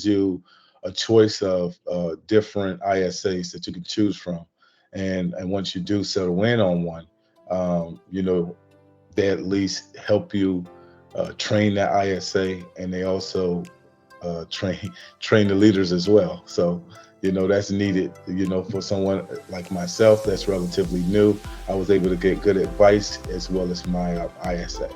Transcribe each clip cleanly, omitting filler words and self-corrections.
you a choice of different ISAs that you can choose from. And once you do settle in on one, you know, they at least help you train that ISA, and they also train the leaders as well. So, that's needed. For someone like myself that's relatively new, I was able to get good advice as well as my ISA.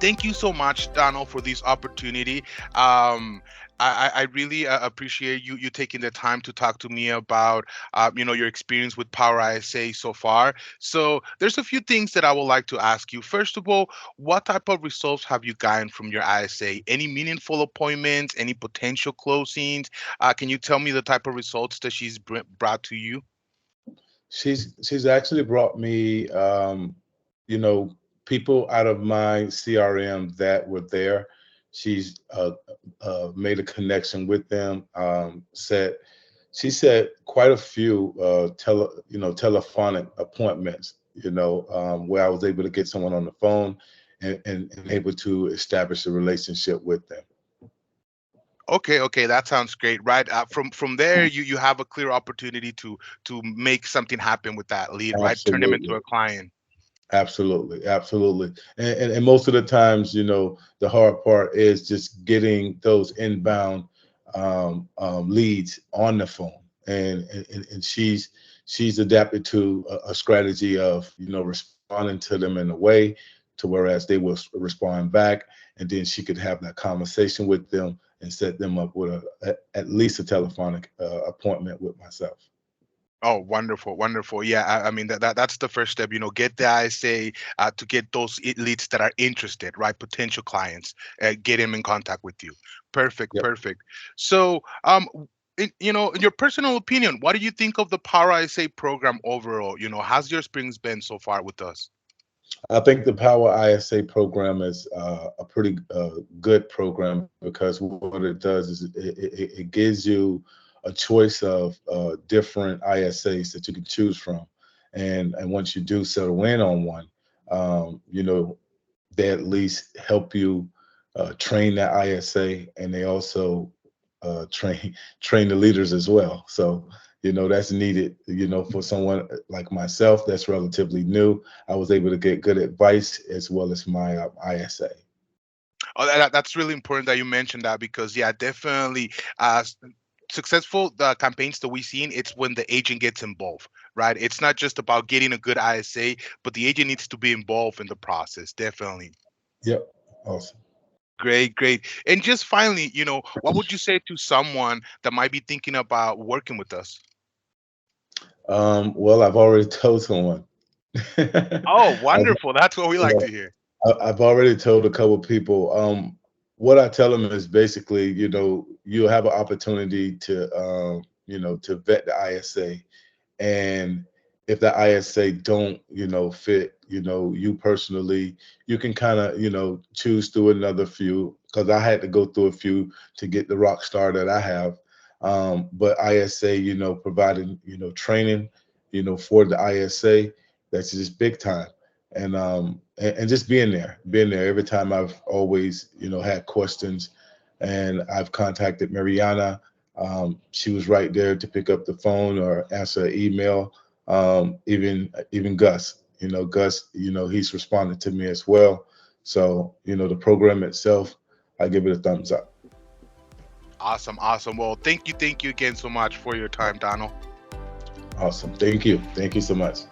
Thank you so much, Donald, for this opportunity. Um, I really appreciate you taking the time to talk to me about your experience with PowerISA so far. So there's a few things that I would like to ask you. First of all, what type of results have you gotten from your ISA? Any meaningful appointments? Any potential closings? Can you tell me the type of results that she's brought to you? She's actually brought me, you know, people out of my CRM that were there. She's made a connection with them. She said quite a few telephonic appointments. Where I was able to get someone on the phone and able to establish a relationship with them. Okay, okay, that sounds great. Right, from there, you have a clear opportunity to make something happen with that lead, right? Turn them into Absolutely. a client. Absolutely, absolutely. And most of the times, the hard part is just getting those inbound leads on the phone. And she's adapted to a strategy of, responding to them in a way to whereas they will respond back, and then she could have that conversation with them and set them up with at least a telephonic appointment with myself. Oh, wonderful, wonderful. Yeah, I mean that's the first step. Get the ISA to get those leads that are interested, right? Potential clients, get them in contact with you. Perfect, Yep. perfect. So, in your personal opinion, what do you think of the Power ISA program overall? How's your experience been so far with us? I think the Power ISA program is a pretty good program because what it does is it gives you a choice of different ISAs that you can choose from. And once you do settle in on one, they at least help you train that ISA, and they also train the leaders as well. So, that's needed. For someone like myself that's relatively new, I was able to get good advice as well as my ISA. Oh, that's really important that you mentioned that because yeah, definitely. Successful campaigns that we've seen, it's when the agent gets involved, right? It's not just about getting a good ISA, but the agent needs to be involved in the process. Definitely. Yep. Awesome. Great, great. And just finally, what would you say to someone that might be thinking about working with us? Well, I've already told someone. Oh, I've, wonderful. That's what we like yeah, to hear. I've already told a couple people. What I tell them is basically, you'll have an opportunity to vet the ISA, and if the ISA don't, fit, you personally, you can kind of, choose through another few, because I had to go through a few to get the rock star that I have. But ISA, providing, training, for the ISA, that's just big time. And just being there every time. I've always, had questions, and I've contacted Mariana. She was right there to pick up the phone or answer an email. Even Gus, he's responded to me as well. So, the program itself, I give it a thumbs up. Awesome, awesome. Well, thank you again so much for your time, Donald. Awesome. Thank you. Thank you so much.